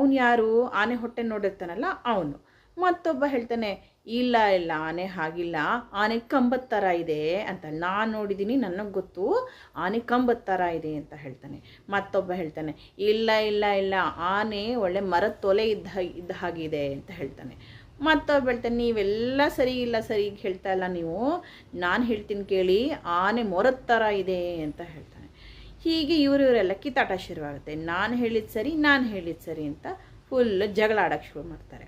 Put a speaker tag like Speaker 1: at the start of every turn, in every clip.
Speaker 1: ಅವನು ಯಾರು? ಆನೆ ಹೊಟ್ಟೆ ನೋಡಿರ್ತಾನಲ್ಲ ಅವನು. ಮತ್ತೊಬ್ಬ ಹೇಳ್ತಾನೆ, ಇಲ್ಲ ಇಲ್ಲ ಆನೆ ಹಾಗಿಲ್ಲ, ಆನೆ ಕಂಬದ ಥರ ಇದೆ ಅಂತ. ನಾನು ನೋಡಿದ್ದೀನಿ, ನನಗೆ ಗೊತ್ತು, ಆನೆ ಕಂಬದ ಥರ ಇದೆ ಅಂತ ಹೇಳ್ತಾನೆ. ಮತ್ತೊಬ್ಬ ಹೇಳ್ತಾನೆ, ಇಲ್ಲ ಇಲ್ಲ ಇಲ್ಲ ಆನೆ ಒಳ್ಳೆ ಮರದ ತೊಲೆ ಇದ್ದ ಹಾಗಿದೆ ಅಂತ ಹೇಳ್ತಾನೆ. ಮತ್ತೊಬ್ಬ ಹೇಳ್ತಾನೆ, ನೀವೆಲ್ಲ ಸರಿ ಇಲ್ಲ ಸರಿ ಹೇಳ್ತಾ ಇಲ್ಲ ನೀವು, ನಾನು ಹೇಳ್ತೀನಿ ಕೇಳಿ, ಆನೆ ಮೊರದ ಥರ ಇದೆ ಅಂತ ಹೇಳ್ತಾನೆ. ಹೀಗೆ ಇವರೆಲ್ಲ ಕಿತ್ತಾಟ ಶುರುವಾಗುತ್ತೆ. ನಾನು ಹೇಳಿದ್ದು ಸರಿ ಅಂತ ಫುಲ್ ಜಗಳ ಆಡೋಕ್ಕೆ ಶುರು ಮಾಡ್ತಾರೆ.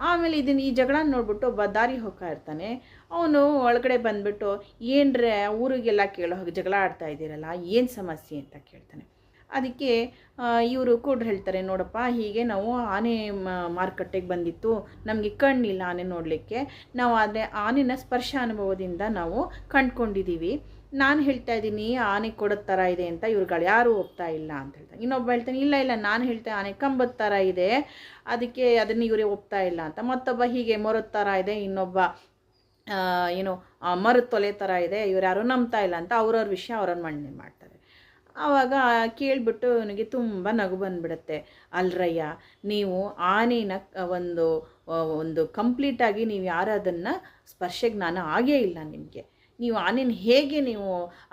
Speaker 1: ಆಮೇಲೆ ಈ ಜಗಳ ನೋಡ್ಬಿಟ್ಟು ಒಬ್ಬ ದಾರಿ ಹೋಗ್ತಾ ಇರ್ತಾನೆ. ಅವನು ಒಳಗಡೆ ಬಂದುಬಿಟ್ಟು, ಏನ್ರೆ ಊರಿಗೆಲ್ಲ ಕೇಳೋ ಹಾಗೆ ಜಗಳ ಆಡ್ತಾ ಇದ್ದೀರಲ್ಲ, ಏನು ಸಮಸ್ಯೆ ಅಂತ ಕೇಳ್ತಾನೆ. ಅದಕ್ಕೆ ಇವರು ಕೂಡ ಹೇಳ್ತಾರೆ, ನೋಡಪ್ಪ ಹೀಗೆ ನಾವು ಆನೆ ಮಾರುಕಟ್ಟೆಗೆ ಬಂದಿತ್ತು, ನಮಗೆ ಕಣ್ಣಿಲ್ಲ ಆನೆ ನೋಡಲಿಕ್ಕೆ, ನಾವು ಆನೆನ ಸ್ಪರ್ಶ ಅನುಭವದಿಂದ ನಾವು ಕಂಡುಕೊಂಡಿದ್ದೀವಿ. ನಾನು ಹೇಳ್ತಾ ಇದ್ದೀನಿ ಆನೆ ಕೊಡೋ ಥರ ಇದೆ ಅಂತ, ಇವ್ರುಗಳು ಯಾರೂ ಒಪ್ತಾ ಇಲ್ಲ ಅಂತ ಹೇಳ್ತಾನೆ. ಇನ್ನೊಬ್ಬ ಹೇಳ್ತಾನೆ, ಇಲ್ಲ ಇಲ್ಲ ನಾನು ಹೇಳ್ತೇನೆ ಆನೆ ಕಂಬದ ಥರ ಇದೆ, ಅದಕ್ಕೆ ಅದನ್ನು ಇವರೇ ಒಪ್ತಾ ಇಲ್ಲ ಅಂತ. ಮತ್ತೊಬ್ಬ ಹೀಗೆ ಮೊರದ ಥರ ಇದೆ, ಇನ್ನೊಬ್ಬ ಮರದ ತೊಲೆ ಥರ ಇದೆ, ಇವ್ರು ಯಾರೂ ನಂಬ್ತಾ ಇಲ್ಲ ಅಂತ ಅವ್ರವ್ರ ವಿಷಯ ಅವ್ರವ್ರ ಮಂಡನೆ ಮಾಡ್ತಾರೆ. ಆವಾಗ ಕೇಳಿಬಿಟ್ಟು ನನಗೆ ತುಂಬ ನಗು ಬಂದುಬಿಡುತ್ತೆ. ಅಲ್ರಯ್ಯ, ನೀವು ಆನೆನ ಒಂದು ಕಂಪ್ಲೀಟಾಗಿ ನೀವು ಯಾರು ಅದನ್ನು ಸ್ಪರ್ಶಜ್ಞಾನ ಆಗೇ ಇಲ್ಲ ನಿಮಗೆ. ನೀವು ಆನೆನ ಹೇಗೆ ನೀವು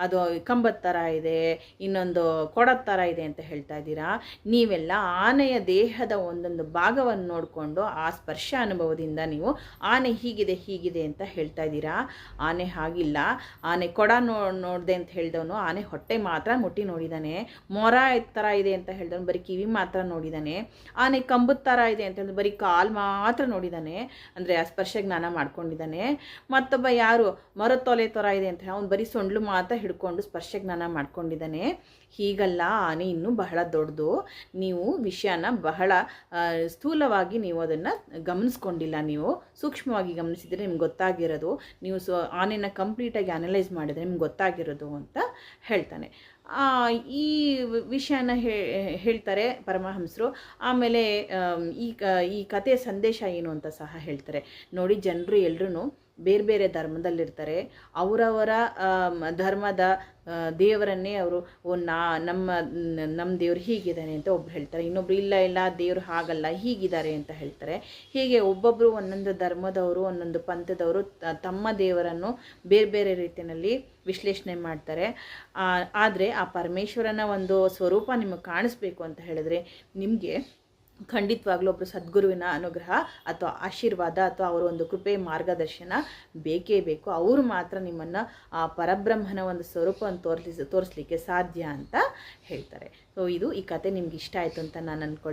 Speaker 1: ಅದು ಕಂಬದ ಥರ ಇದೆ, ಇನ್ನೊಂದು ಕೊಡದ ಥರ ಇದೆ ಅಂತ ಹೇಳ್ತಾ ಇದ್ದೀರಾ? ನೀವೆಲ್ಲ ಆನೆಯ ದೇಹದ ಒಂದೊಂದು ಭಾಗವನ್ನು ನೋಡಿಕೊಂಡು ಆ ಸ್ಪರ್ಶ ಅನುಭವದಿಂದ ನೀವು ಆನೆ ಹೀಗಿದೆ ಅಂತ ಹೇಳ್ತಾ ಇದ್ದೀರಾ. ಆನೆ ಹಾಗಿಲ್ಲ. ಆನೆ ಕೊಡ ನೋಡಿದೆ ಅಂತ ಹೇಳಿದವನು ಆನೆ ಹೊಟ್ಟೆ ಮಾತ್ರ ಮುಟ್ಟಿ ನೋಡಿದ್ದಾನೆ. ಮೊರ ಥರ ಇದೆ ಅಂತ ಹೇಳಿದವನು ಬರೀ ಕಿವಿ ಮಾತ್ರ ನೋಡಿದ್ದಾನೆ. ಆನೆ ಕಂಬದ ಥರ ಇದೆ ಅಂತ ಹೇಳಿದ್ರೆ ಬರೀ ಕಾಲು ಮಾತ್ರ ನೋಡಿದ್ದಾನೆ, ಅಂದರೆ ಆ ಸ್ಪರ್ಶ ಜ್ಞಾನ ಮಾಡ್ಕೊಂಡಿದ್ದಾನೆ. ಮತ್ತೊಬ್ಬ ಯಾರು ಮರದ ತೊಲೆ ಥರ ಇದೆ ಅಂತ ಅವನು ಬರೀ ಸೊಂಡ್ಲು ಮಾತ್ರ ಹಿಡ್ಕೊಂಡು ಸ್ಪರ್ಶ ಜ್ಞಾನ ಮಾಡ್ಕೊಂಡಿದ್ದಾನೆ. ಹೀಗಲ್ಲ, ಆನೆ ಇನ್ನೂ ಬಹಳ ದೊಡ್ಡದು. ನೀವು ವಿಷಯನ ಬಹಳ ಸ್ಥೂಲವಾಗಿ ನೀವು ಅದನ್ನು ಗಮನಿಸ್ಕೊಂಡಿಲ್ಲ. ನೀವು ಸೂಕ್ಷ್ಮವಾಗಿ ಗಮನಿಸಿದರೆ ನಿಮ್ಗೆ ಗೊತ್ತಾಗಿರೋದು, ನೀವು ಆನೆನ ಕಂಪ್ಲೀಟಾಗಿ ಅನಲೈಸ್ ಮಾಡಿದರೆ ನಿಮ್ಗೆ ಗೊತ್ತಾಗಿರೋದು ಅಂತ ಹೇಳ್ತಾನೆ. ಈ ವಿಷಯನ ಹೇಳ್ತಾರೆ ಪರಮಹಂಸರು. ಆಮೇಲೆ ಈ ಕಥೆಯ ಸಂದೇಶ ಏನು ಅಂತ ಸಹ ಹೇಳ್ತಾರೆ. ನೋಡಿ, ಜನರು ಎಲ್ಲರೂ ಬೇರೆ ಬೇರೆ ಧರ್ಮದಲ್ಲಿರ್ತಾರೆ. ಅವರವರ ಧರ್ಮದ ದೇವರನ್ನೇ ಅವರು ನಮ್ಮ ದೇವರು ಹೀಗಿದ್ದಾನೆ ಅಂತ ಒಬ್ರು ಹೇಳ್ತಾರೆ, ಇನ್ನೊಬ್ರು ಇಲ್ಲ ಇಲ್ಲ ದೇವರು ಹಾಗಲ್ಲ ಹೀಗಿದ್ದಾರೆ ಅಂತ ಹೇಳ್ತಾರೆ. ಹೀಗೆ ಒಬ್ಬೊಬ್ಬರು ಒಂದೊಂದು ಧರ್ಮದವರು ಒಂದೊಂದು ಪಂಥದವರು ತಮ್ಮ ದೇವರನ್ನು ಬೇರೆ ಬೇರೆ ರೀತಿಯಲ್ಲಿ ವಿಶ್ಲೇಷಣೆ ಮಾಡ್ತಾರೆ. ಆದರೆ ಆ ಪರಮೇಶ್ವರನ ಒಂದು ಸ್ವರೂಪ ನಿಮಗೆ ಕಾಣಿಸ್ಬೇಕು ಅಂತ ಹೇಳಿದ್ರೆ ನಿಮಗೆ ಖಂಡಿತವಾಗ್ಲೂ ಒಬ್ಬರು ಸದ್ಗುರುವಿನ ಅನುಗ್ರಹ ಅಥವಾ ಆಶೀರ್ವಾದ ಅಥವಾ ಅವರ ಒಂದು ಕೃಪೆ ಮಾರ್ಗದರ್ಶನ ಬೇಕೇ ಬೇಕು. ಅವರು ಮಾತ್ರ ನಿಮ್ಮನ್ನು ಆ ಪರಬ್ರಹ್ಮನ ಒಂದು ಸ್ವರೂಪವನ್ನು ತೋರಿಸಲಿಕ್ಕೆ ಸಾಧ್ಯ ಅಂತ ಹೇಳ್ತಾರೆ. ಸೊ ಈ ಕತೆ ನಿಮ್ಗೆ ಇಷ್ಟ ಆಯಿತು ಅಂತ ನಾನು ಅಂದ್ಕೊಳ್ತೀನಿ.